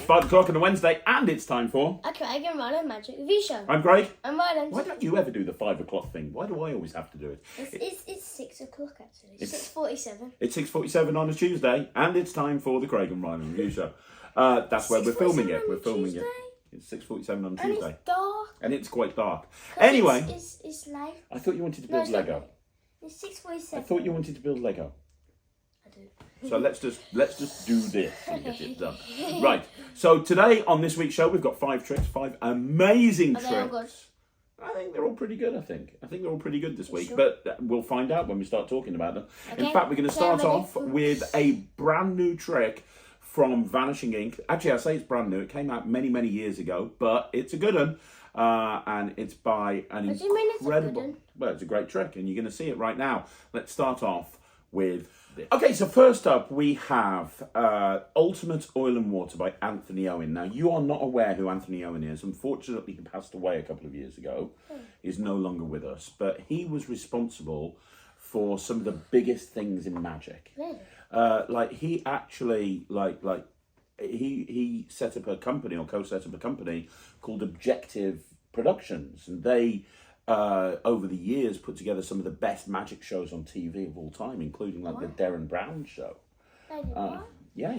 5 o'clock on a Wednesday, and it's time for... A Craig and Ryland Magic Review Show. I'm Craig. I'm Ryland. Why don't you ever do the 5 o'clock thing? Why do I always have to do it? It's 6 o'clock, actually. 6:47. It's 6:47 on a Tuesday, and it's time for the Craig and Ryland Review Show. That's where we're filming it. We're filming it. It's 6:47 on Tuesday. And it's dark. And it's quite dark. Anyway. It's light. I thought you wanted to build Lego. It's 6:47. I thought you wanted to build Lego. I do. So let's just do this and get it done. Right. So today on this week's show, we've got 5 tricks, 5 amazing tricks. They all good? I think they're all pretty good, I think they're all pretty good this week, sure? but we'll find out when we start talking about them. Okay. In fact, we're going to start off with a brand new trick from Vanishing Ink. Actually, I say it's brand new. It came out many, many years ago, but it's a good one. And it's by an What do you mean it's a good incredible... one? Well, it's a great trick, and you're going to see it right now. Let's start off with... Okay, so first up we have Ultimate Oil and Water by Anthony Owen. Now, you are not aware who Anthony Owen is. Unfortunately, he passed away a couple of years ago. He's no longer with us, but he was responsible for some of the biggest things in magic. Really? He actually, he set up a company, or co-set up a company called Objective Productions, and they... over the years, put together some of the best magic shows on TV of all time, including the Derren Brown show. Yeah.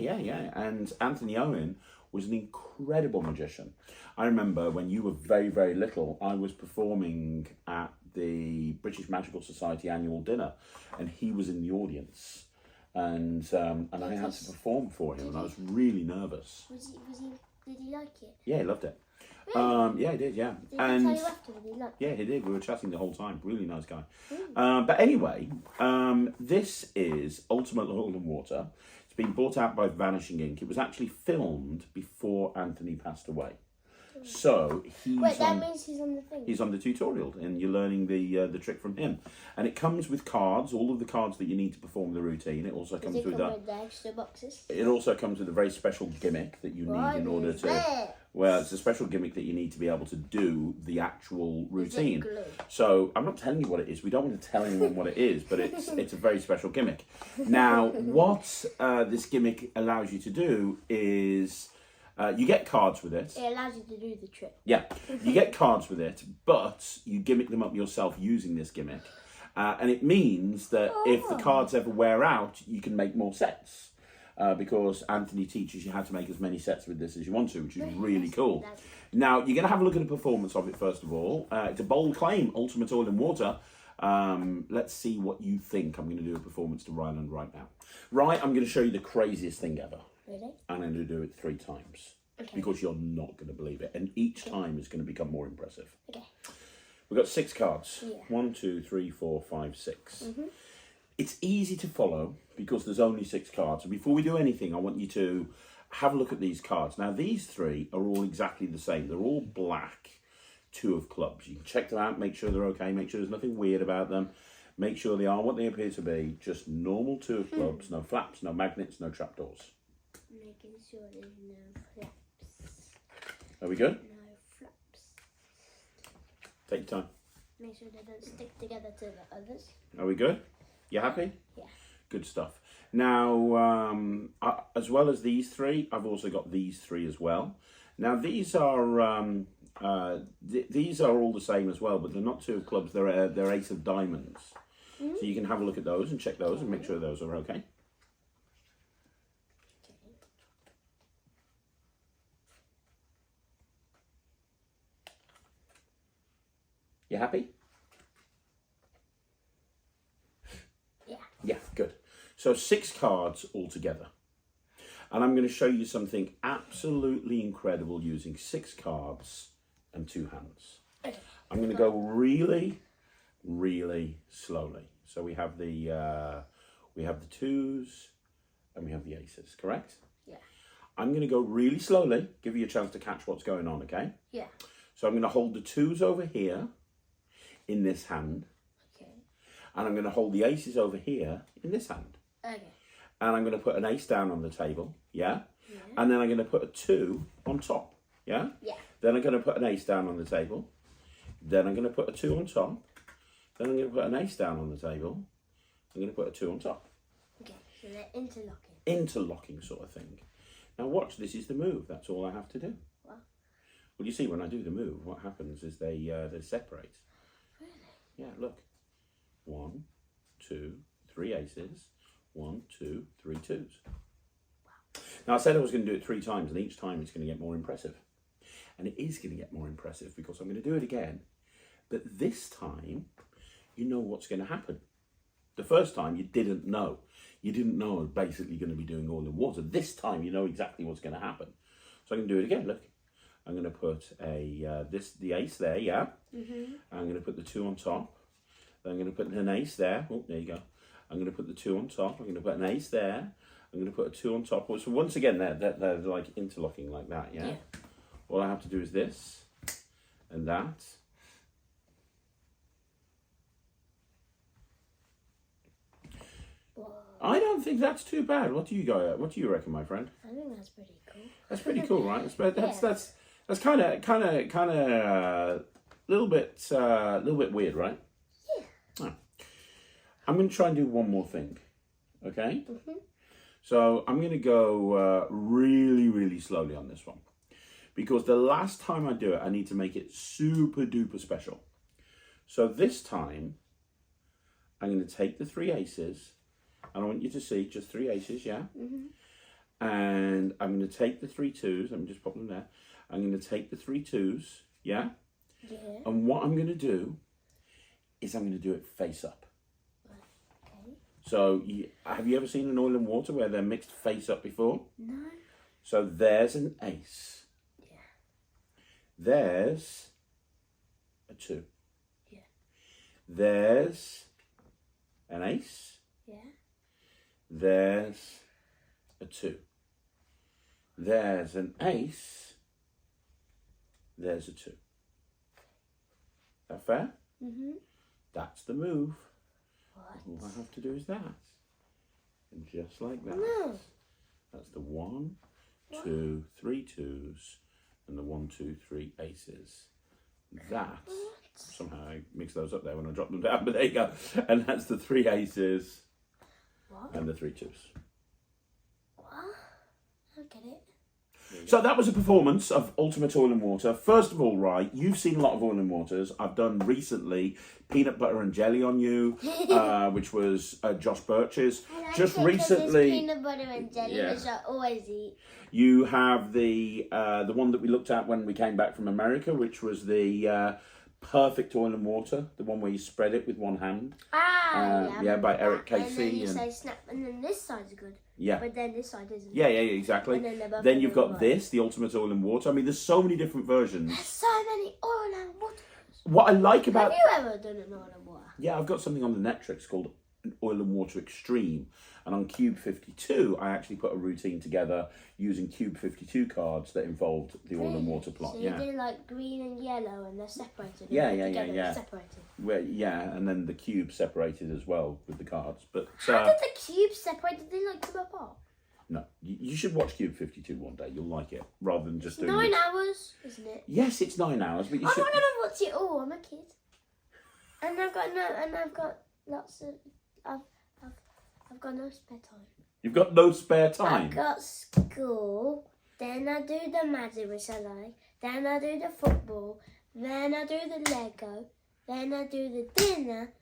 And Anthony Owen was an incredible magician. I remember when you were very, very little, I was performing at the British Magical Society annual dinner, and he was in the audience, and I had to perform for him, and I was really nervous. Did he like it? Yeah, he loved it. Really? Yeah, he did, yeah. Did he tell you afterwards he liked it? Yeah, he did. We were chatting the whole time. Really nice guy. But anyway, this is Ultimate Oil and Water. It's been brought out by Vanishing Ink. It was actually filmed before Anthony passed away. So he's means he's on the thing. He's on the tutorial, and you're learning the trick from him. And it comes with cards, all of the cards that you need to perform the routine. It also comes with the extra boxes. It also comes with a very special gimmick that you need in order to. Well, it's a special gimmick that you need to be able to do the actual routine. So I'm not telling you what it is. We don't want to tell anyone what it is, but it's a very special gimmick. Now, what this gimmick allows you to do is. You get cards with it. It allows you to do the trick. Yeah, you get cards with it, but you gimmick them up yourself using this gimmick. And it means that if the cards ever wear out, you can make more sets. Because Anthony teaches you how to make as many sets with this as you want to, which is really cool. Now, you're going to have a look at the performance of it first of all. It's a bold claim, Ultimate Oil and Water. Let's see what you think. I'm going to do a performance to Ryland right now. Right, I'm going to show you the craziest thing ever. Really? I'm going to do it 3 times. Okay. Because you're not going to believe it. And each time is going to become more impressive. Okay. We've got 6 cards. Yeah. 1, 2, 3, 4, 5, 6. It's easy to follow because there's only 6 cards. And before we do anything, I want you to have a look at these cards. Now, these 3 are all exactly the same. They're all black 2 of clubs. You can check them out, make sure they're okay, make sure there's nothing weird about them. Make sure they are what they appear to be. Just normal 2 of clubs. No flaps, no magnets, no trapdoors. Making sure there's no flaps. Are we good? No flaps. Take your time. Make sure they don't stick together to the others. Are we good? You happy? Yeah. Good stuff. Now, as well as these 3, I've also got these 3 as well. Now, these are these are all the same as well, but they're not 2 of clubs. They're Ace of Diamonds. So you can have a look at those and check those and make sure those are okay. You happy? Yeah. Yeah, good. So 6 cards altogether. And I'm going to show you something absolutely incredible using 6 cards and 2 hands. Okay. I'm going to go really, really slowly. So we have the 2s and we have the aces, correct? Yeah. I'm going to go really slowly, give you a chance to catch what's going on, okay? Yeah. So I'm going to hold the 2s over here in this hand. Okay. And I'm going to hold the aces over here in this hand. Okay. And I'm going to put an ace down on the table, yeah? Yeah. And then I'm going to put a 2 on top, yeah? Yeah. Then I'm going to put an ace down on the table. Then I'm going to put a 2 on top. Then I'm going to put an ace down on the table. I'm going to put a 2 on top. Okay, so they're interlocking. Interlocking sort of thing. Now watch, this is the move. That's all I have to do. Wow. Well, you see, when I do the move, what happens is they separate. Really? Yeah, look. 1, 2, 3 aces. 1, 2, 3 twos. Wow. Now, I said I was going to do it 3 times, and each time it's going to get more impressive. And it is going to get more impressive because I'm going to do it again. But this time, you know what's going to happen. The first time, you didn't know. You didn't know I was basically going to be doing all in water. This time, you know exactly what's going to happen. So I'm going to do it again. Look, I'm going to put the ace there, yeah? Mm-hmm. I'm going to put the 2 on top. Then I'm going to put an ace there. Oh, there you go. I'm going to put the 2 on top. I'm going to put an ace there. I'm going to put a 2 on top. So once again, they're like interlocking like that, yeah? All I have to do is this and that. Whoa. I don't think that's too bad. What do you reckon, my friend? I think that's pretty cool. That's pretty cool, right? That's kind of a little bit weird, right? Yeah. Oh. I'm going to try and do one more thing. Okay. Mm-hmm. So I'm going to go really, really slowly on this one. Because the last time I do it, I need to make it super duper special. So this time, I'm going to take the 3 aces. And I want you to see just 3 aces, yeah? Mm-hmm. And I'm going to take the 3 twos. Let me just pop them there. I'm going to take the 3 twos, yeah? Yeah. And what I'm going to do is I'm going to do it face up. Okay. So have you ever seen an oil and water where they're mixed face up before? No. So there's an ace. There's a 2. Yeah. There's an ace. Yeah. There's a 2. There's an ace. There's a 2. That fair? Mm-hmm. That's the move. What? All I have to do is that. And just like that. No. That's the 1, 2, 3 twos. And the 1, 2, 3 aces. That, somehow I mixed those up there when I dropped them down, but there you go. And that's the 3 aces and the 3 twos. What? I get it. So that was a performance of Ultimate Oil and Water. First of all, right, you've seen a lot of Oil and Waters. I've done recently Peanut Butter and Jelly on You, which was Josh Birch's. Just recently, peanut butter and jelly, which I always eat. You have the one that we looked at when we came back from America, which was the Perfect Oil and Water, the one where you spread it with one hand. By Eric Casey. And then you say snap, and then this side's good. Yeah. But then this side isn't. Yeah, exactly. And then you've got this, the Ultimate Oil and Water. I mean, there's so many different versions. There's so many oil and water. What I like about... Have you ever done an oil and water? Yeah, I've got something on the Netrix called Oil and Water Extreme. And on Cube 52, I actually put a routine together using Cube 52 cards that involved the oil and water plot. So you do like green and yellow and they're separated. Yeah. Separated. And then the cube separated as well with the cards. But how did the cube separate? Did they like come apart? No, you should watch Cube 52 one day. You'll like it rather than just doing 9 hours, isn't it? Yes, it's 9 hours, but you should. I'm not gonna watch it all. I'm a kid, and I've got lots of. I've got no spare time. You've got no spare time? I've got school, then I do the magic, which I like, then I do the football, then I do the Lego, then I do the dinner,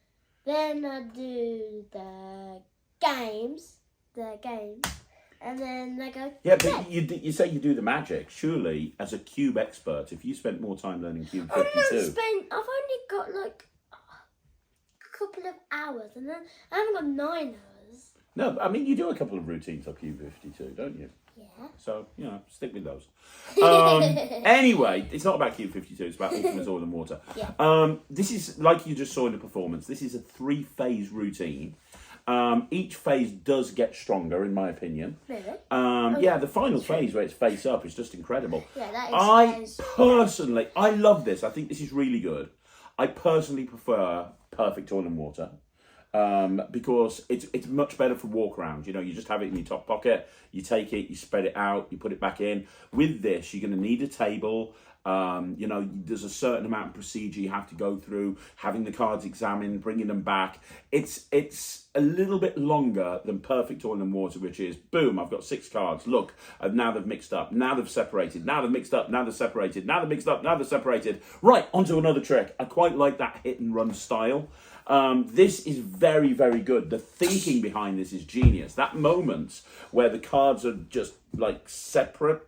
then I do the games, and then I go. Yeah, but you say you do the magic. Surely, as a cube expert, if you spent more time learning Cube 52... I've only got like a couple of hours, and then I haven't got 9 hours. No, I mean, you do a couple of routines of Cube 52, don't you? Yeah. So, stick with those. Anyway, it's not about Cube 52, it's about Ultimate Oil and Water. Yeah. This is, like you just saw in the performance, this is a 3-phase routine. Each phase does get stronger, in my opinion. Really? Yeah, the final phase where it's face up is just incredible. Yeah, that I love this. I think this is really good. I personally prefer Perfect Oil and Water. because it's much better for walk around. You know, you just have it in your top pocket, you take it, you spread it out, you put it back in. With this, you're going to need a table. You know, there's a certain amount of procedure you have to go through, having the cards examined, bringing them back. It's a little bit longer than Perfect Oil and Water, which is, boom, I've got 6 cards. Look, now they've mixed up. Now they've separated. Now they've mixed up. Now they're separated. Now they're mixed up. Now they're separated. Right, onto another trick. I quite like that hit and run style. This is very, very good. The thinking behind this is genius. That moment where the cards are just like separate,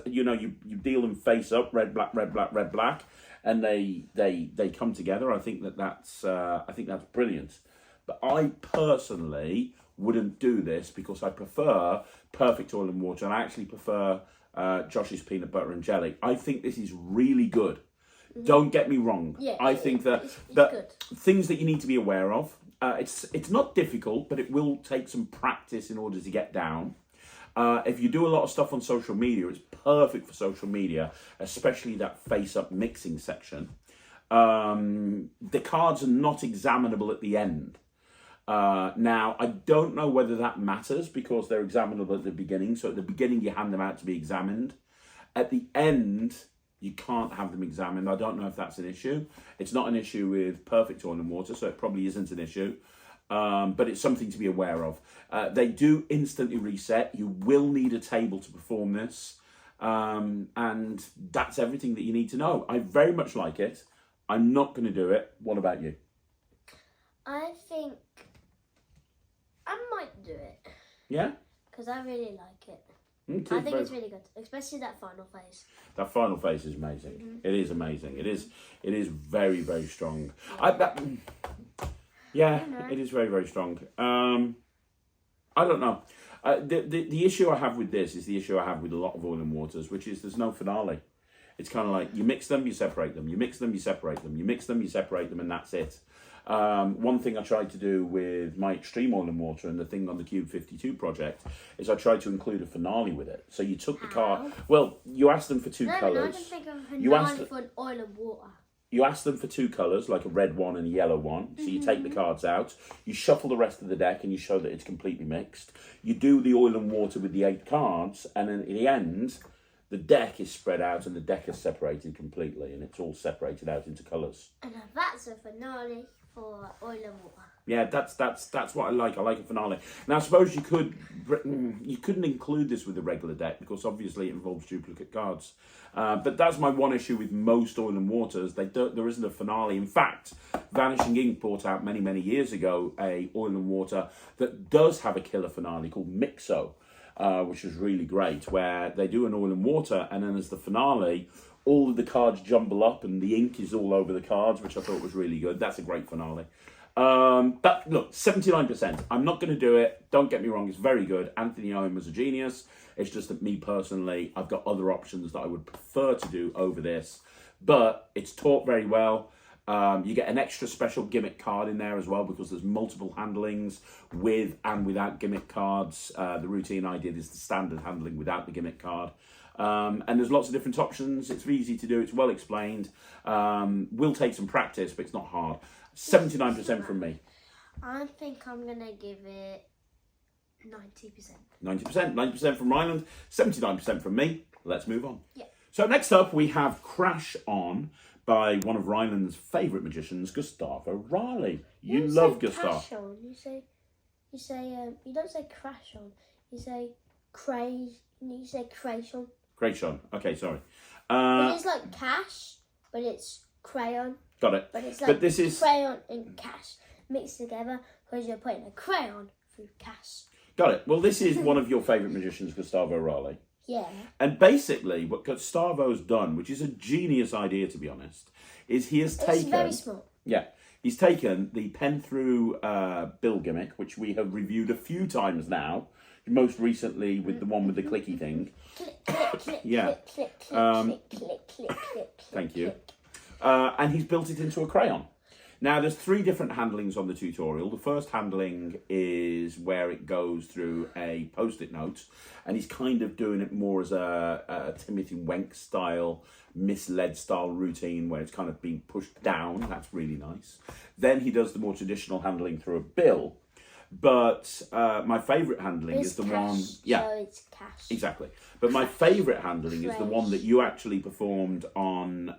you know, you deal them face up, red, black, red, black, red, black, and they come together. I think that's brilliant. But I personally wouldn't do this because I prefer Perfect Oil and Water, and I actually prefer Josh's Peanut Butter and Jelly. I think this is really good. Don't get me wrong. Yeah, I think that it's good. Things that you need to be aware of. It's not difficult, but it will take some practice in order to get down. If you do a lot of stuff on social media, it's perfect for social media, especially that face-up mixing section. The cards are not examinable at the end. Now, I don't know whether that matters because they're examinable at the beginning. So at the beginning, you hand them out to be examined. At the end, you can't have them examined. I don't know if that's an issue. It's not an issue with Perfect Oil and Water, so it probably isn't an issue. But it's something to be aware of. They do instantly reset. You will need a table to perform this. And that's everything that you need to know. I very much like it. I'm not going to do it. What about you? I think I might do it. Yeah? Because I really like it. Okay, I think it's really good, especially that final phase. That final phase is amazing. Mm-hmm. It is amazing. It is very, very strong. Yeah. It is very, very strong. I don't know. The issue I have with this is the issue I have with a lot of Oil and Waters, which is there's no finale. It's kind of like you mix them, you separate them. You mix them, you separate them. You mix them, you separate them, and that's it. One thing I tried to do with my Extreme Oil and Water and the thing on the Cube 52 project is I tried to include a finale with it. So you took the card. Well, you asked them for two colours. No, I didn't think of a finale for an oil and water. You ask them for 2 colours, like a red one and a yellow one. So you take the cards out, you shuffle the rest of the deck and you show that it's completely mixed. You do the Oil and Water with the 8 cards, and then at the end, the deck is spread out and the deck is separated completely, and it's all separated out into colours. And that's a finale for oil and water. Yeah, that's what I like. I like a finale. Now, I suppose you couldn't include this with the regular deck because obviously it involves duplicate cards. But that's my one issue with most Oil and Waters. There isn't a finale. In fact, Vanishing Ink brought out many, many years ago a Oil and Water that does have a killer finale called Mixo, which is really great, where they do an Oil and Water, and then as the finale, all of the cards jumble up and the ink is all over the cards, which I thought was really good. That's a great finale. But look, 79%. I'm not going to do it. Don't get me wrong. It's very good. Anthony Owen was a genius. It's just that me personally, I've got other options that I would prefer to do over this. But it's taught very well. You get an extra special gimmick card in there as well because there's multiple handlings with and without gimmick cards. The routine I did is the standard handling without the gimmick card. And there's lots of different options. It's easy to do. It's well explained. Will take some practice, but it's not hard. 79% from me. I think I'm going to give it 90%. 90% from Ryland, 79% from me. Let's move on. Yeah. So next up we have Crash On by one of Ryland's favourite magicians, Gustavo Raley. You love Gustavo. Crash on. You don't say crash on. You say crash. You say crash on. Crash On. Okay, sorry. But it's like cash, but it's crayon. Got it. But it's like this is crayon and cash mixed together because you're putting a crayon through cash. Got it. Well, this is one of your favourite magicians, Gustavo Raley. Yeah. And basically, what Gustavo's done, which is a genius idea to be honest, is he has taken. It's very small. Yeah, he's taken the pen through bill gimmick, which we have reviewed a few times now. Most recently with the one with the clicky thing. Click, click, click, Yeah. click, click, click, click, click, click, click. Thank you. And he's built it into a crayon. Now, there's 3 different handlings on the tutorial. The first handling is where it goes through a post-it note, and he's kind of doing it more as a Timothy Wenk style, misled style routine where it's kind of being pushed down. That's really nice. Then he does the more traditional handling through a bill. But my favourite handling is the one... Yeah, so it's cash. Exactly. But my favourite handling is the one that you actually performed on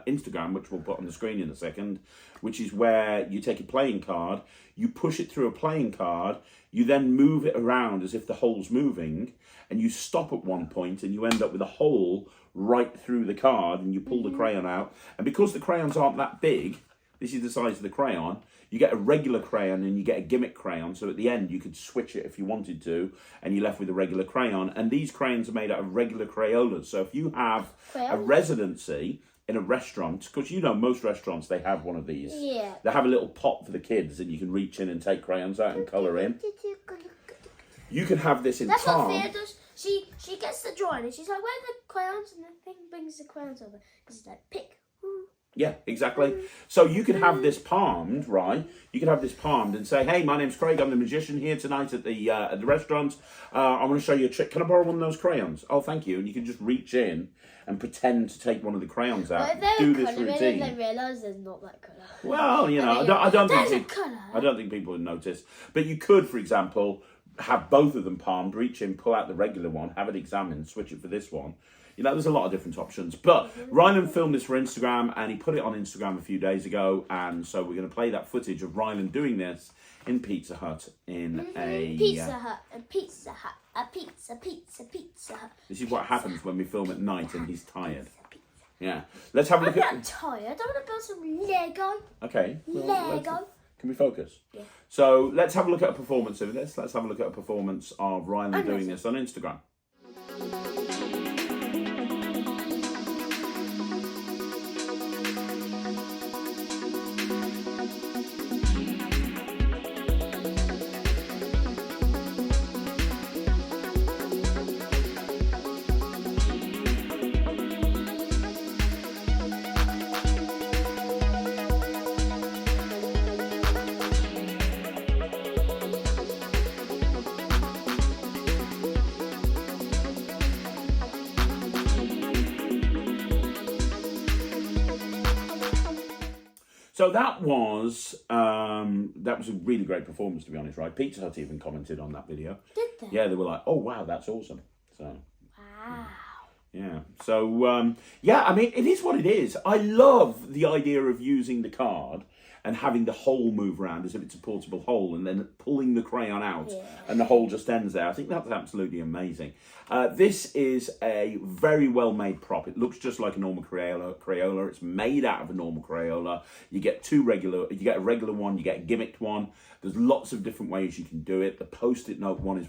Instagram, which we'll put on the screen in a second, which is where you take a playing card, you push it through a playing card, you then move it around as if the hole's moving, and you stop at one point and you end up with a hole right through the card, and you pull the crayon out. And because the crayons aren't that big, this is the size of the crayon, you get a regular crayon and you get a gimmick crayon, so at the end you could switch it if you wanted to, and you're left with a regular crayon. And these crayons are made out of regular Crayolas, so if you have a residency in a restaurant, because you know most restaurants, they have one of these. Yeah. They have a little pot for the kids and you can reach in and take crayons out and colour in. You can have this in That's palm. what Thea does. She gets the drawing and she's like, where are the crayons? And the thing brings the crayons over. Because it's like, pick. Yeah, exactly. So you can have this palmed, right? You can have this palmed and say, hey, my name's Craig. I'm the magician here tonight at the restaurant. I want to show you a trick. Can I borrow one of those crayons? Oh, thank you. And you can just reach in and pretend to take one of the crayons out. Do this routine. They realise there's not that colour. Well, you know, I don't think people would notice. But you could, for example, have both of them palmed, reach in, pull out the regular one, have it examined, switch it for this one. You know, there's a lot of different options. But Ryland filmed this for Instagram, and he put it on Instagram a few days ago. And so we're going to play that footage of Ryland doing this in Pizza Hut in a... Pizza Hut, a Pizza Hut, a Pizza Hut. This is what happens when we film at night and he's tired. Yeah. Let's have a look I'm not tired. I want to build some Lego. Okay. Well, Lego. Can we focus? Yeah. So let's have a look at a performance of this. Let's have a look at a performance of Ryland doing this on Instagram. So that was a really great performance, to be honest, right? Pizza Hut even commented on that video. Did they? Yeah, they were like, "Oh wow, that's awesome." So. Wow. Yeah. So yeah, I mean, it is what it is. I love the idea of using the card and having the hole move around as if it's a portable hole, and then pulling the crayon out, and the hole just ends there. I think that's absolutely amazing. This is a very well-made prop. It looks just like a normal Crayola. It's made out of a normal Crayola. You get a regular one, you get a gimmicked one. There's lots of different ways you can do it. The post-it note one is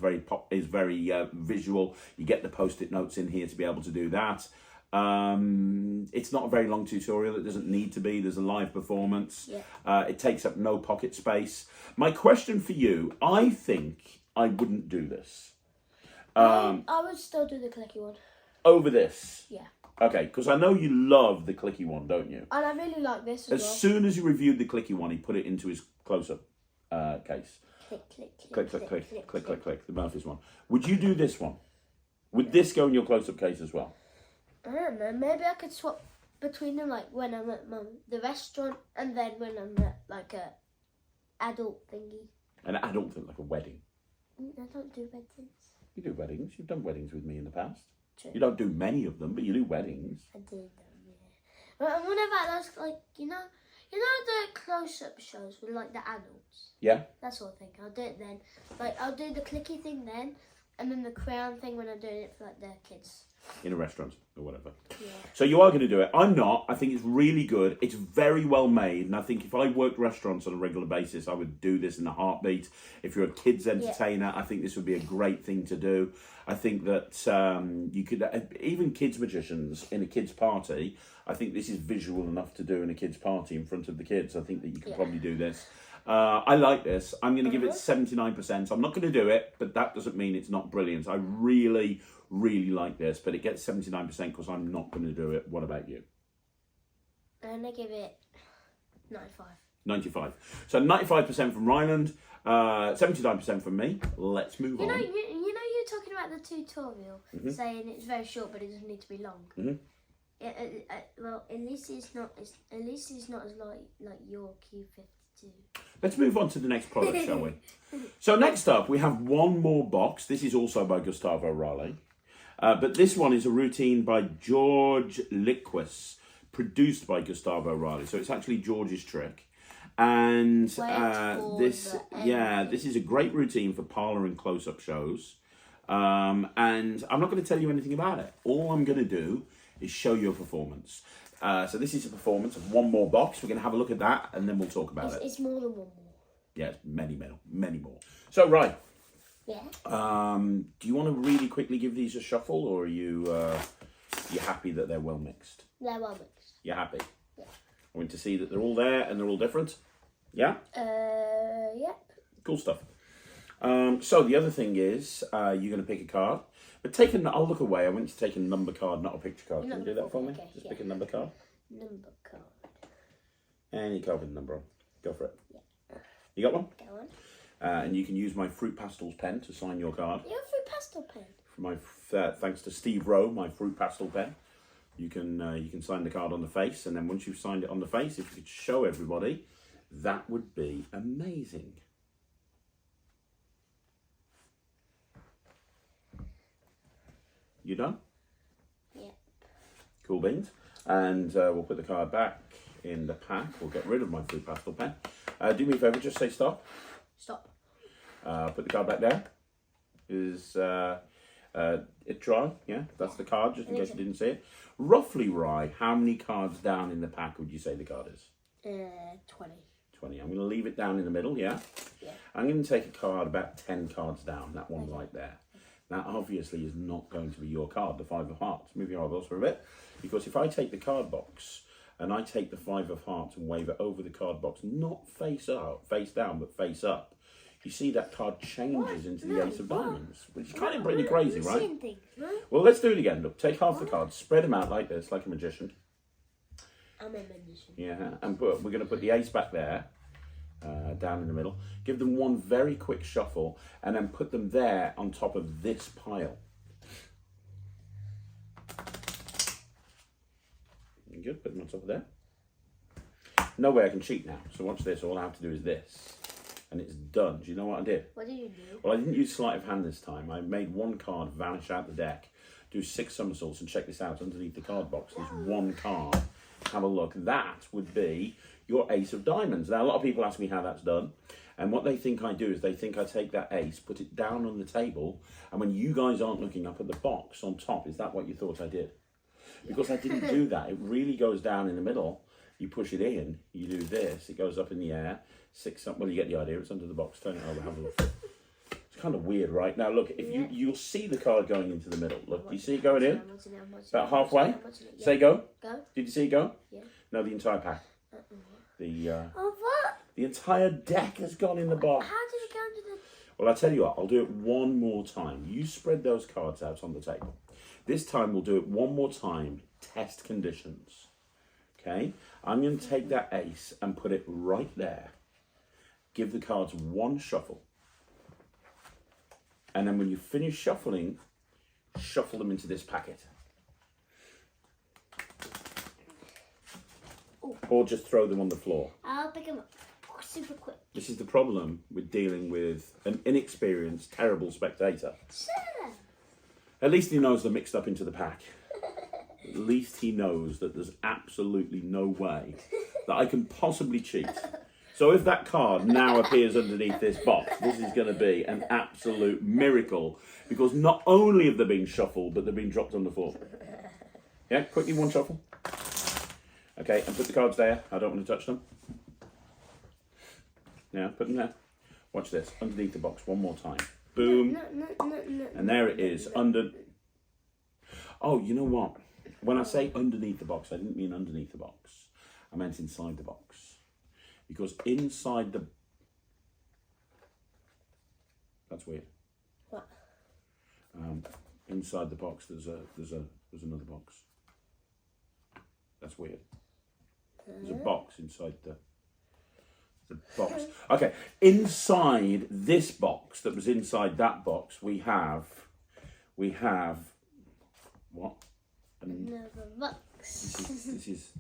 very visual. You get the post-it notes in here to be able to do that. It's not a very long tutorial. It doesn't need to be. There's a live performance. Yeah. It takes up no pocket space. My question for you, I think I wouldn't do this. I would still do the clicky one. Over this? Yeah. Okay, because I know you love the clicky one, don't you? And I really like this as well. As soon as you reviewed the clicky one, he put it into his close-up case. Click, the Murphy's one. Would you do this one? Would this go in your close-up case as well? I don't know. Maybe I could swap between them, like when I'm at the restaurant and then when I'm at like a adult thingy. An adult thing, like a wedding. I don't do weddings. You do weddings. You've done weddings with me in the past. True. You don't do many of them, but you do weddings. I did them, yeah. But whenever I was like, you know the close-up shows with like the adults. Yeah. That sort of thing. I'll do it then. Like I'll do the clicky thing then, and then the crayon thing when I'm doing it for like the kids. In a restaurant or whatever. Yeah. So you are going to do it. I'm not. I think it's really good. It's very well made. And I think if I worked restaurants on a regular basis, I would do this in a heartbeat. If you're a kids entertainer, I think this would be a great thing to do. I think that you could, even kids magicians in a kids party, I think this is visual enough to do in a kids party in front of the kids. I think that you could probably do this. I like this. I'm going to give it 79%. I'm not going to do it, but that doesn't mean it's not brilliant. I really like this, but it gets 79% because I'm not going to do it. What about you? I'm going to give it 95. 95. So 95% from Ryland, 79% from me. Let's move on. You know, you're talking about the tutorial, saying it's very short, but it doesn't need to be long. Well, at least it's not as like your Q52. Let's move on to the next product, shall we? So next up, we have one more box. This is also by Gustavo Raley. But this one is a routine by Jorge Luques, produced by Gustavo Raley. So it's actually George's trick. And this is a great routine for parlour and close-up shows. And I'm not going to tell you anything about it. All I'm going to do is show you a performance. So this is a performance of one more box. We're going to have a look at that, and then we'll talk about it. It's more than one more. Yeah, it's many more. So, right. Yeah. Do you want to really quickly give these a shuffle, or are you happy that they're well mixed? They're well mixed. You're happy? Yeah. I want to see that they're all there and they're all different? Yeah? Yep. Cool stuff. So the other thing is, you're going to pick a card. But I'll look away. I want you to take a number card, not a picture card. Can you do that for me? Okay, Just pick a number card. Number card. Any card with a number on. Go for it. Yeah. You got one? Go on. And you can use my Fruit Pastels pen to sign your card. Your fruit pastel pen. For my thanks to Steve Rowe, my Fruit Pastel pen. You can sign the card on the face, and then once you've signed it on the face, if you could show everybody, that would be amazing. You done? Yeah. Cool beans. And we'll put the card back in the pack. We'll get rid of my Fruit Pastel pen. Do me a favour, just say stop. Stop. Put the card back there. Is it dry? Yeah, that's the card, just in case you didn't see it. Roughly, Rye, how many cards down in the pack would you say the card is? 20. 20. I'm going to leave it down in the middle, yeah? Yeah. I'm going to take a card about 10 cards down, that one right there. That obviously is not going to be your card, the 5 of hearts. Move your eyeballs for a bit. Because if I take the card box and I take the 5 of hearts and wave it over the card box, not face down, but face up, you see that card changes into the Ace of Diamonds, which is kind of pretty crazy, right? Well, let's do it again. Look, take half the cards, spread them out like this, like a magician. I'm a magician. Yeah, and we're going to put the ace back there, down in the middle. Give them one very quick shuffle, and then put them there on top of this pile. Good, put them on top of there. No way I can cheat now, so watch this. All I have to do is this. And it's done. Do you know what I did? What did you do? Well, I didn't use sleight of hand this time. I made one card vanish out the deck, do 6 somersaults, and check this out. Underneath the card box, there's one card. Have a look. That would be your Ace of Diamonds. Now, a lot of people ask me how that's done. And what they think I do is they think I take that ace, put it down on the table, and when you guys aren't looking up at the box on top, is that what you thought I did? Because I didn't do that. It really goes down in the middle. You push it in, you do this, it goes up in the air, 6 up, well, you get the idea, it's under the box, turn it over, have a look. It's kind of weird, right? Now, look, if you'll see the card going into the middle. Look, do you see it going in? About halfway? Say go. Go. Did you see it go? Yeah. No, the entire pack. The what? The entire deck has gone in the box. How did it go into the... Well, I'll tell you what, I'll do it one more time. You spread those cards out on the table. This time, we'll do it one more time, test conditions. Okay? I'm going to take that ace and put it right there. Give the cards one shuffle. And then when you finish shuffling, shuffle them into this packet. Ooh. Or just throw them on the floor. I'll pick them up super quick. This is the problem with dealing with an inexperienced, terrible spectator. Sure. At least he knows they're mixed up into the pack. At least he knows that there's absolutely no way that I can possibly cheat. So if that card now appears underneath this box, this is going to be an absolute miracle, because not only have they been shuffled, but they've been dropped on the floor. Yeah, quickly one shuffle. Okay, and put the cards there. I don't want to touch them. Yeah, put them there. Watch this, underneath the box one more time. Boom. No. And there it is, under... Oh, you know what? When I say underneath the box, I didn't mean underneath the box. I meant inside the box. Because inside the... That's weird. What? Inside the box, there's another box. That's weird. There's a box inside the... The box. Okay, inside this box that was inside that box, we have what? Another box. This is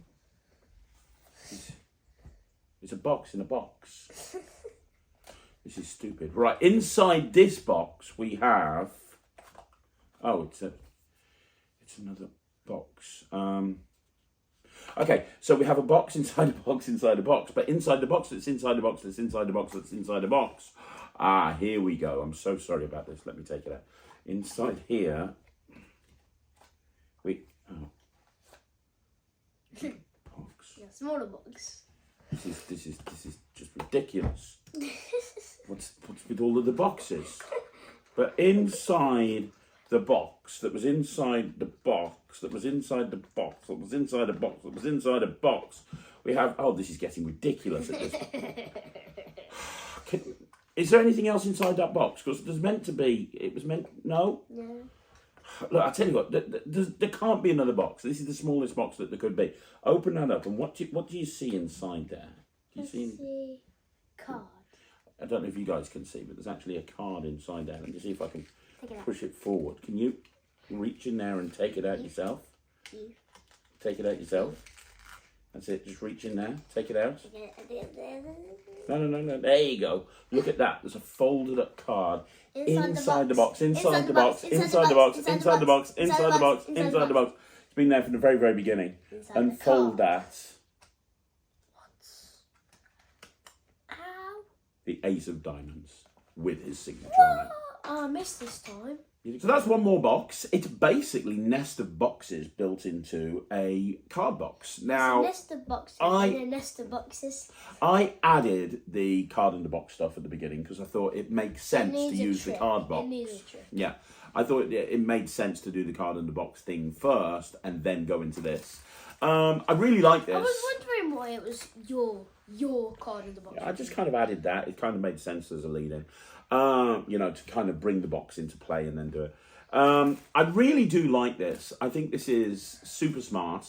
it's a box in a box. This is stupid. Right, inside this box we have. Oh, it's another box. Okay, so we have a box inside a box inside a box, but inside the box that's inside the box that's inside the box that's inside the box. Ah, here we go. I'm so sorry about this. Let me take it out. Inside here, box. A smaller box. This is just ridiculous. What's with all of the boxes? But inside the box that was inside the box that was inside the box that was inside a box that was inside a box, we have. Oh, this is getting ridiculous at this point. Is there anything else inside that box? Because there's meant to be. It was meant. No. No. Look, I tell you what. There can't be another box. This is the smallest box that there could be. Open that up, and what do you see inside there? Do you see card? I don't know if you guys can see, but there's actually a card inside there. Let me see if I can push it forward. Can you reach in there and take it out yourself? Take it out yourself. That's it. Just reach in there. Take it out. No. There you go. Look at that. There's a folded up card inside the box. Inside the box. Inside the box. Inside the box. Inside the box. Inside the box. It's been there from the very, very beginning. Unfold that. The Ace of Diamonds with his signature on it. Oh, I missed this time. So that's one more box. It's basically nest of boxes built into a card box. Now, nest of boxes and a nest of boxes. I added the card in the box stuff at the beginning because I thought it makes sense to use the card box. It needs a trick. Yeah, I thought it made sense to do the card in the box thing first and then go into this. I really like this. I was wondering why it was your card in the box. Yeah, I just kind of added that. It kind of made sense as a lead-in. To kind of bring the box into play and then do it. I really do like this. I think this is super smart.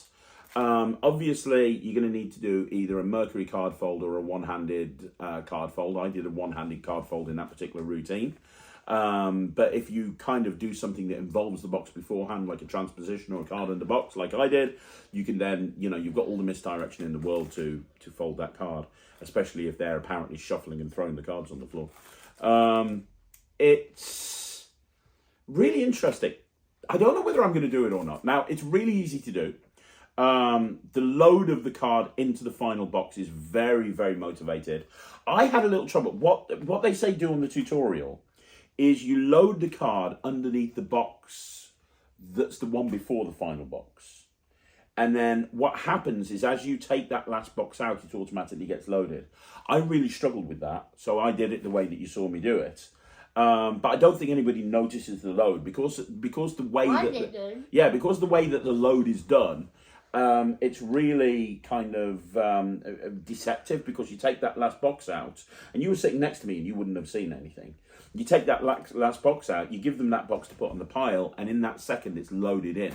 Obviously, you're going to need to do either a Mercury card fold or a one-handed card fold. I did a one-handed card fold in that particular routine. But if you kind of do something that involves the box beforehand, like a transposition or a card in the box, like I did, you can then, you've got all the misdirection in the world to fold that card, especially if they're apparently shuffling and throwing the cards on the floor. It's really interesting. I don't know whether I'm going to do it or not. Now, it's really easy to do. The load of the card into the final box is very, very motivated. I had a little trouble. What they say do on the tutorial is you load the card underneath the box that's the one before the final box. And then what happens is as you take that last box out, it automatically gets loaded. I really struggled with that, so I did it the way that you saw me do it. But I don't think anybody notices the load because the way because the way that the load is done, it's really kind of deceptive because you take that last box out and you were sitting next to me and you wouldn't have seen anything. You take that last box out, you give them that box to put on the pile, and in that second it's loaded in.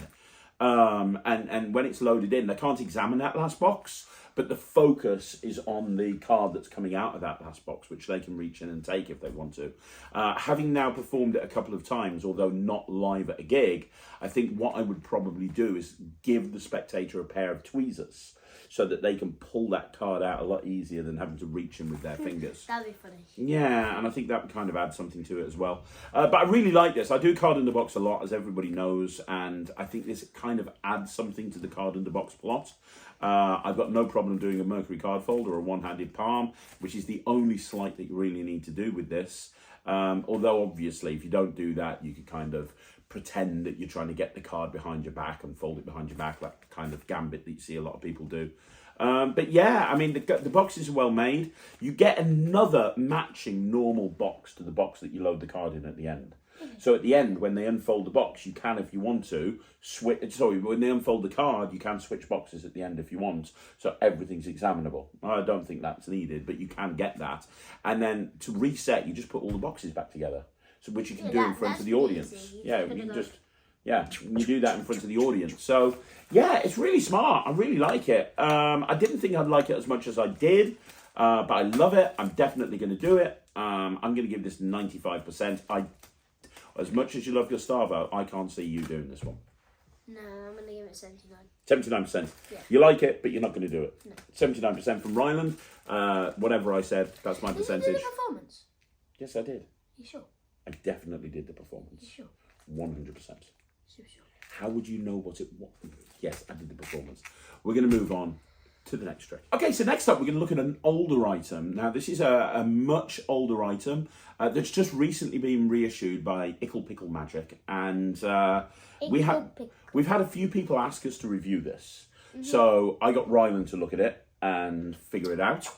And when it's loaded in, they can't examine that last box, but the focus is on the card that's coming out of that last box, which they can reach in and take if they want to. Having now performed it a couple of times, although not live at a gig, I think what I would probably do is give the spectator a pair of tweezers so that they can pull that card out a lot easier than having to reach in with their fingers. That'd be funny. Yeah, and I think that would kind of add something to it as well. But I really like this. I do card in the box a lot, as everybody knows, and I think this kind of adds something to the card in the box plot. I've got no problem doing a Mercury card fold or a one-handed palm, which is the only slight that you really need to do with this. Although, obviously, if you don't do that, you could kind of pretend that you're trying to get the card behind your back and fold it behind your back, that kind of gambit that you see a lot of people do. But yeah, I mean, the boxes are well made. You get another matching normal box to the box that you load the card in at the end. So at the end, when they unfold the box, you can, if you want to, when they unfold the card, you can switch boxes at the end if you want. So everything's examinable. I don't think that's needed, but you can get that. And then to reset, you just put all the boxes back together, so which you can do in front of the audience. Yeah, you just... Yeah, you do that in front of the audience. So, yeah, it's really smart. I really like it. I didn't think I'd like it as much as I did. But I love it. I'm definitely going to do it. I'm going to give this 95%. As much as you love Gustavo, I can't see you doing this one. No, I'm going to give it 79. 79%. Yeah. You like it, but you're not going to do it. No. 79% from Ryland. Whatever I said, that's my percentage. Did you do the performance? Yes, I did. You sure? I definitely did the performance. You sure? 100%. Sure. How would you know what it was? Yes, I did the performance. We're going to move on to the next trick. Okay, so next up we're going to look at an older item. Now this is a much older item that's just recently been reissued by Ickle, Pickle Magic, and we've had a few people ask us to review this. So I got Ryland to look at it and figure it out.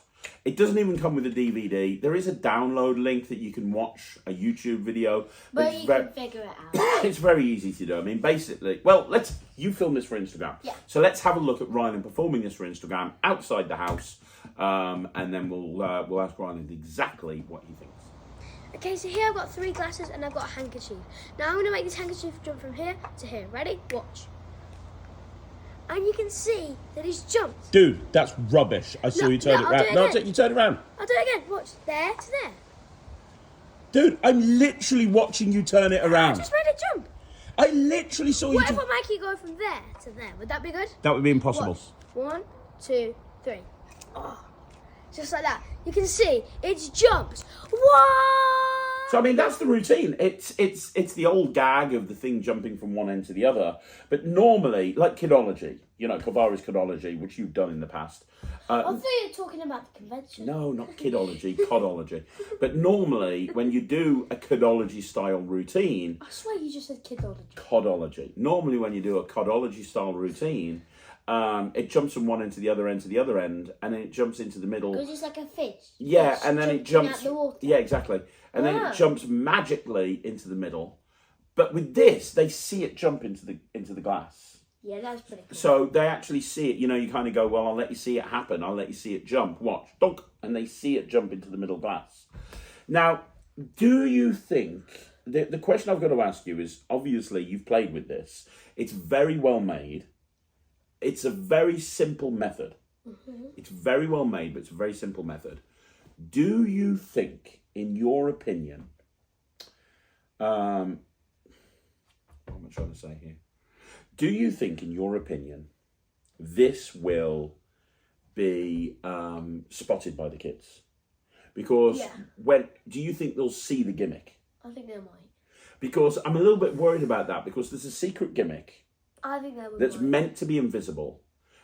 It doesn't even come with a DVD. There is a download link that you can watch a YouTube video. But you can figure it out. It's very easy to do. I mean, basically, well, you film this for Instagram. Yeah. So let's have a look at Ryland performing this for Instagram outside the house, and then we'll ask Ryland exactly what he thinks. Okay, so here I've got 3 glasses and I've got a handkerchief. Now I'm going to make this handkerchief jump from here to here. Ready? Watch. And you can see that he's jumped. Dude, that's rubbish. I saw you turn it around. No, you turn it around. I'll do it again. Watch. There to there. Dude, I'm literally watching you turn it around. I just made it jump. I literally saw you. What if I make you go from there to there? Would that be good? That would be impossible. Watch. 1, 2, 3. Oh, just like that. You can see it's jumped. What? So I mean, that's the routine. It's the old gag of the thing jumping from one end to the other. But normally, like kidology, Kavara's kidology, which you've done in the past. I thought you were talking about the convention. No, not kidology, codology. But normally, when you do a kidology style routine, I swear you just said kidology. Codology. Normally, when you do a codology style routine, it jumps from one end to the other end to the other end, and then it jumps into the middle. It's just like a fish. Yeah, and then it jumps. Out the water. Yeah, exactly. And then it jumps magically into the middle. But with this, they see it jump into the glass. Yeah, that's pretty cool. So they actually see it. You kind of go, well, I'll let you see it happen. I'll let you see it jump. Watch, dunk, and they see it jump into the middle glass. Now, do you think the question I've got to ask you is, obviously you've played with this. It's very well made. It's a very simple method. Mm-hmm. It's very well made, but it's a very simple method. Do you think, in your opinion, what am I trying to say here? Do you think, in your opinion, this will be spotted by the kids? Because do you think they'll see the gimmick? I think they might. Because I'm a little bit worried about that, because there's a secret gimmick. I think they would. That's meant to be invisible.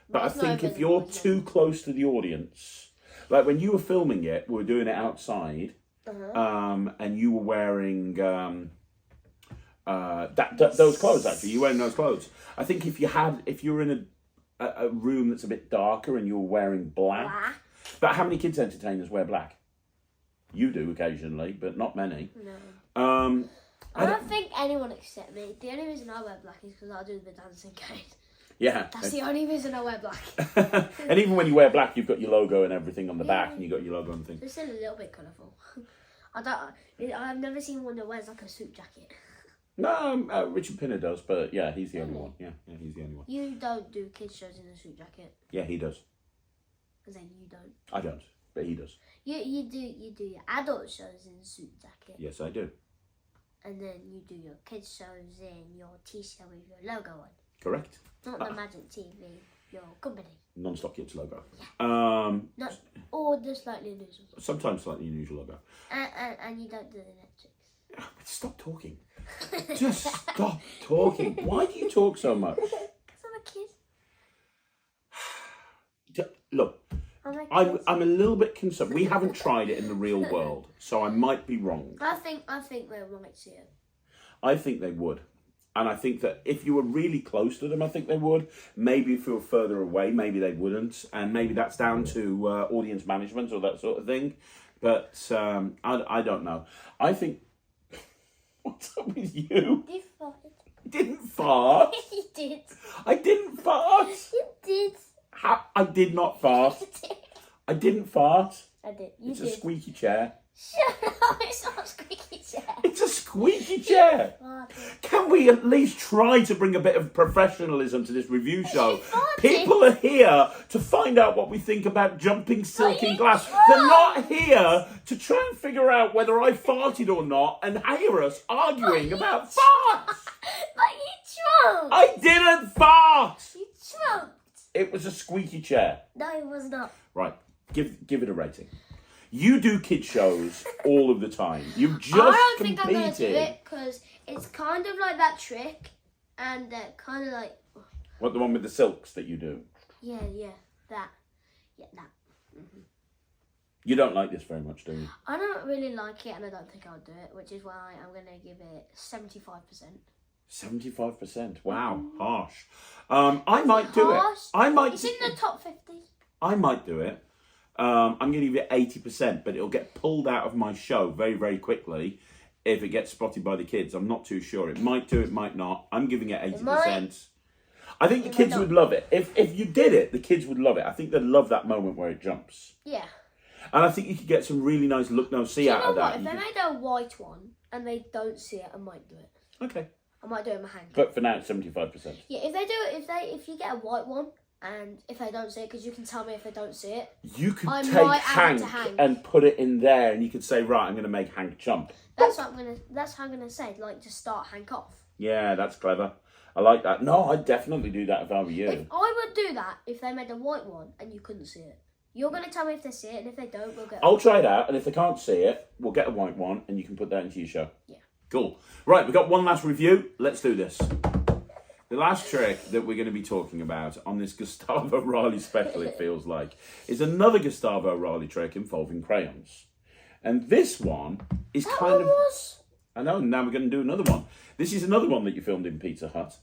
But I think if you're too close to the audience, like when you were filming it, we were doing it outside, and you were wearing those clothes. Actually, you were wearing those clothes. I think if you're in a room that's a bit darker and you're wearing black. But how many kids entertainers wear black? You do occasionally, but not many. No. I don't think anyone except me. The only reason I wear black is because I do the dancing game. Yeah. That's the only reason I wear black. And even when you wear black, you've got your logo and everything on the back, and you've got your logo on the thing. It's still a little bit colourful. I've never seen one that wears like a suit jacket. No, Richard Pinner does, but yeah, he's the only one. Yeah, he's the only one. You don't do kids shows in a suit jacket. Yeah, he does. Because then you don't. I don't, but he does. You do your adult shows in a suit jacket. Yes, I do. And then you do your kids shows in your t-shirt with your logo on. Correct. Not the Magic TV, your company. Non-Stop Kids logo. Or the slightly unusual. Sometimes slightly unusual logo. And you don't do the Netflix. Stop talking. Just stop talking. Why do you talk so much? Because I'm a kid. Look, I'm a little bit concerned. We haven't tried it in the real world, so I might be wrong. I think they might see it. I think they would. And I think that if you were really close to them, I think they would. Maybe if you were further away, maybe they wouldn't. And maybe that's down to audience management or that sort of thing. But I don't know. I think... What's up with you? You farted. I didn't fart. You did. I didn't fart. You did. I did not fart. You did. I didn't fart. I did. It's a squeaky chair. Shut up, it's not a squeaky chair. It's a squeaky chair. Oh, Can we at least try to bring a bit of professionalism to this review show? farted. People are here to find out what we think about jumping silk in glass. They're not here to try and figure out whether I farted or not and hear us arguing about farts. But you choked. I didn't fart. You choked. It was a squeaky chair. No, it was not. Right, give it a rating. You do kid shows all of the time. You've just I don't competed. think I'm going to do it because it's kind of like that trick and kind of like... What, the one with the silks that you do? Yeah, that. Yeah, that. Mm-hmm. You don't like this very much, do you? I don't really like it and I don't think I'll do it, which is why I'm going to give it 75%. 75%. Wow, harsh. I might do it. It's in the top 50. I might do it. I'm going to give it 80%, but it'll get pulled out of my show very, very quickly if it gets spotted by the kids. I'm not too sure. It might do, it might not. I'm giving it 80%. I think the kids would love it. If you did it, the kids would love it. I think they'd love that moment where it jumps. Yeah. And I think you could get some really nice look, no, see out of that. If they made a white one and they don't see it, I might do it. Okay. I might do it in my hand. But for now, it's 75%. Yeah, if they do it, if you get a white one, and if they don't see it, because you can tell me if they don't see it. You could I take might add it to Hank Hank. and put it in there, and you could say, right, I'm going to make Hank jump. That's how I'm gonna say, like, to start Hank off. Yeah, that's clever. I like that. No, I'd definitely do that if I were you. If I would do that, if they made a white one and you couldn't see it, you're gonna tell me if they see it, and if they don't, we'll get. I'll try it out, and if they can't see it, we'll get a white one, and you can put that into your show. Yeah. Cool. Right, we've got one last review. Let's do this. The last trick that we're going to be talking about on this Gustavo Raley special, it feels like, is another Gustavo Raley trick involving crayons. And this one is I know, now we're going to do another one. This is another one that you filmed in Pizza Hut.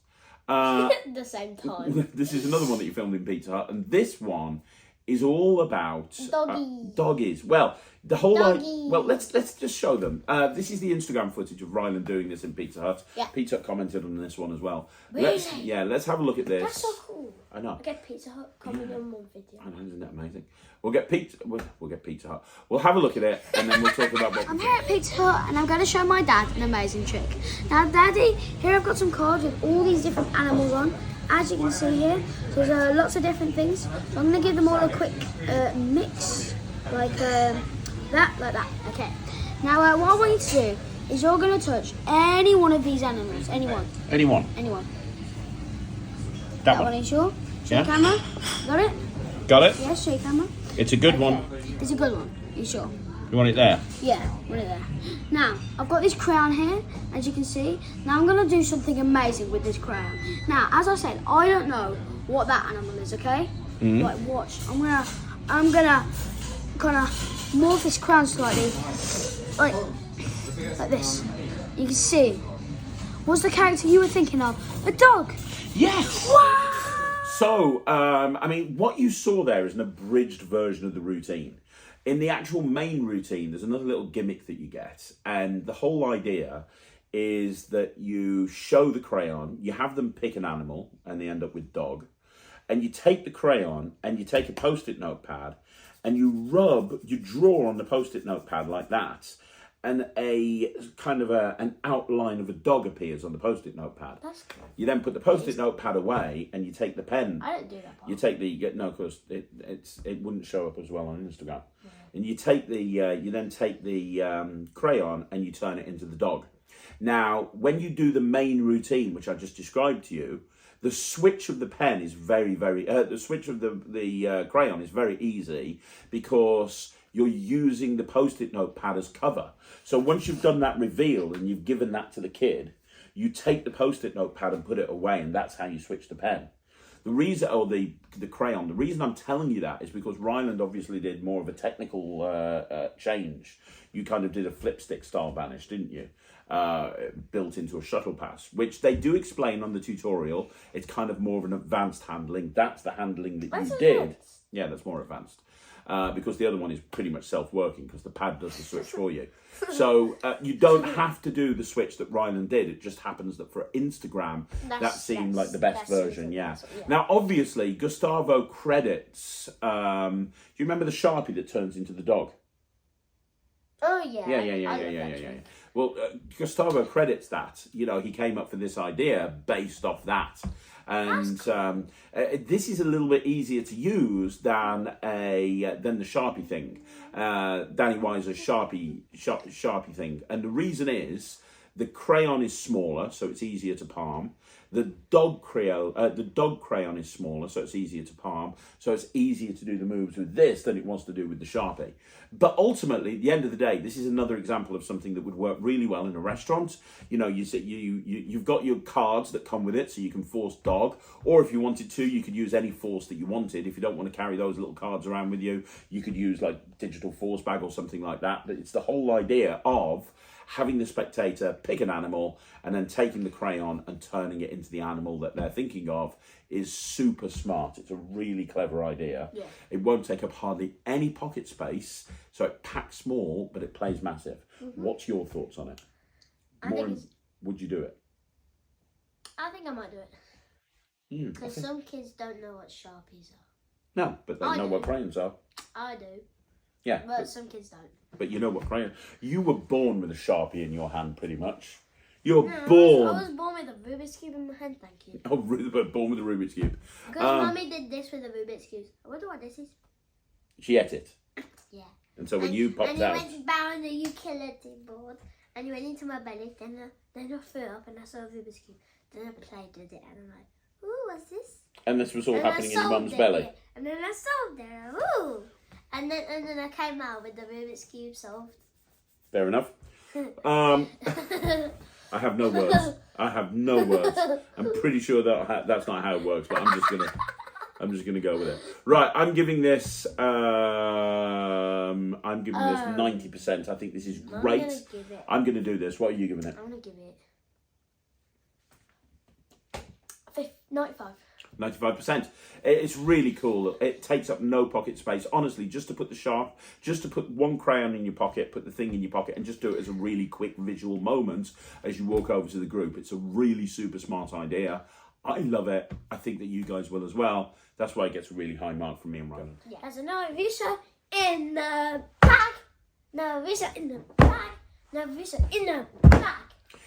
At the same time. This is another one that you filmed in Pizza Hut. And this one is all about... doggies. Well, the whole... well, let's just show them. This is the Instagram footage of Ryland doing this in Pizza Hut. Yeah. Pizza Hut commented on this one as well. Really? Let's have a look at this. That's so cool. I know. I get Pizza Hut coming on one video. I know, isn't that amazing? We'll get Pizza Hut. We'll have a look at it, and then we'll talk about what... I'm here at Pizza Hut, and I'm going to show my dad an amazing trick. Now, Daddy, here I've got some cards with all these different animals on. As you can see here, there's lots of different things. So I'm going to give them all a quick mix, like that. Okay. Now, what I want you to do is you're going to touch any one of these animals. Anyone. That one. Is sure? Show Yeah. the camera. Got it? Got it? Yes, show your camera. It's a good one. It's a good one. You sure? You want it there? Yeah, right there. Now, I've got this crayon here, as you can see. Now I'm going to do something amazing with this crayon. Now, as I said, I don't know what that animal is, okay? Mm-hmm. Like, watch. I'm gonna kind of morph this crayon slightly, like this. You can see. What's the character you were thinking of? A dog. Yes! Wow! So, I mean, what you saw there is an abridged version of the routine. In the actual main routine, there's another little gimmick that you get. And the whole idea is that you show the crayon, you have them pick an animal, and they end up with dog. And you take the crayon, and you take a Post-it notepad, and you draw on the Post-it notepad like that. And a kind of an outline of a dog appears on the Post-it notepad. That's cool. You then put the Post-it notepad away, and you take the pen. I didn't do that part. You take of course it wouldn't show up as well on Instagram. Yeah. And you take you then take the crayon and you turn it into the dog. Now, when you do the main routine, which I just described to you, the switch of the pen is the switch of the crayon is very easy because you're using the Post-it notepad as cover. So once you've done that reveal and you've given that to the kid, you take the Post-it notepad and put it away, and that's how you switch the pen. The reason, or the crayon, the reason I'm telling you that is because Ryland obviously did more of a technical change. You kind of did a flipstick style vanish, didn't you? Built into a shuttle pass, which they do explain on the tutorial. It's kind of more of an advanced handling. That's the handling that you did. Yeah, that's more advanced. Because the other one is pretty much self-working because the pad does the switch for you. So you don't have to do the switch that Ryland did. It just happens that for Instagram, that seemed like the best version, yeah. Now, obviously, Gustavo credits... do you remember the Sharpie that turns into the dog? Oh, yeah. Yeah. Well, Gustavo credits that. You know, he came up with this idea based off that. And this is a little bit easier to use than the Sharpie thing, Danny Weiser's Sharpie thing. And the reason is the crayon is smaller, so it's easier to palm. The dog crayon is smaller, so it's easier to palm. So it's easier to do the moves with this than it was to do with the Sharpie. But ultimately, at the end of the day, this is another example of something that would work really well in a restaurant. You know, you've got your cards that come with it, so you can force dog. Or if you wanted to, you could use any force that you wanted. If you don't want to carry those little cards around with you, you could use like digital force bag or something like that. But it's the whole idea of having the spectator pick an animal and then taking the crayon and turning it into the animal that they're thinking of is super smart. It's a really clever idea. Yeah. It won't take up hardly any pocket space, so it packs small, but it plays massive. What's your thoughts on it? Would you do it? I think I might do it. Because some kids don't know what Sharpies are. No, but they know what crayons are. I do. Yeah. But some kids don't. But you know what crayon? You were born with a Sharpie in your hand, pretty much. You're born. I was born with a Rubik's Cube in my hand, thank you. Oh, born with a Rubik's Cube. Because Mummy did this with a Rubik's Cube. I wonder what this is. She ate it. Yeah. And so when you popped out... And you went down the ukulele board, and you went into my belly, then I threw up, and I saw a Rubik's Cube. Then I played with it, and I'm like, ooh, what's this? And this was all happening in your mum's belly. Yeah. And then I solved it, ooh. And then I came out with the Rubik's Cube solved. Fair enough. I have no words. I have no words. I'm pretty sure that's not how it works, but I'm just gonna go with it. Right, I'm giving this 90%. I think this is great. I'm gonna do this. What are you giving it? I'm gonna give it 95. 95%. It's really cool. It takes up no pocket space. Honestly, just to put one crayon in your pocket, put the thing in your pocket, and just do it as a really quick visual moment as you walk over to the group. It's a really super smart idea. I love it. I think that you guys will as well. That's why it gets a really high mark from me and Ryland. Yeah. There's another Visa in the bag. No Visa in the bag. No Visa in the bag.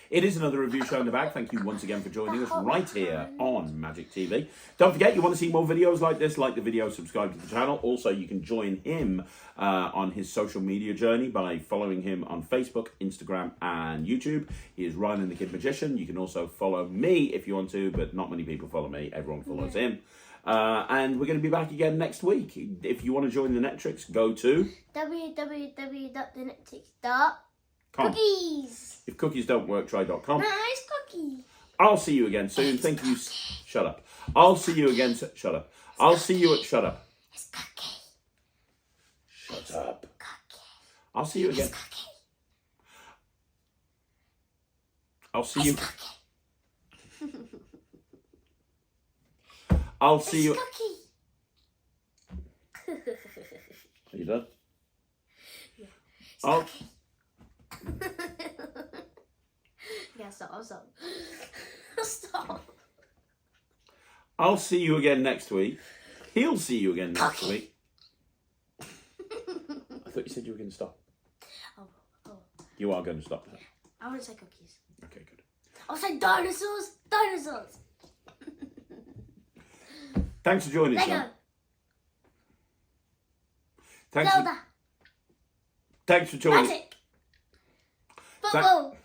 It is another review show in the bag. Thank you once again for joining us right here on Magic TV. Don't forget, you want to see more videos like this, like the video, subscribe to the channel. Also, you can join him on his social media journey by following him on Facebook, Instagram, and YouTube. He is Ryland the Kid Magician. You can also follow me if you want to, but not many people follow me. Everyone follows him. And we're going to be back again next week. If you want to join the Netrix, go to www.thenetrix.com. Cookies. If cookies don't work, try.com. Nice cookies. I'll see you again soon. Thank you. Shut up. I'll see you again. Shut up. I'll see you at. Shut up. It's cookie. Shut up. Cookie. I'll see you again. It's cookie. I'll see you. Cookie. I'll see you. Cookie. Are you done? Yeah. I'll. Yeah, stop. Stop. I'll see you again next week. He'll see you again next week. I thought you said you were going to stop. Oh. You are going to stop now. I want to say cookies. Okay, good. I'll say dinosaurs. Dinosaurs. Thanks for joining us. Lego. Zelda. Thanks for joining. Magic. Football.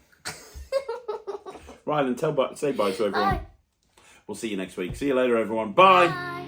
Ryland, say bye to everyone. Bye. We'll see you next week. See you later, everyone. Bye. Bye.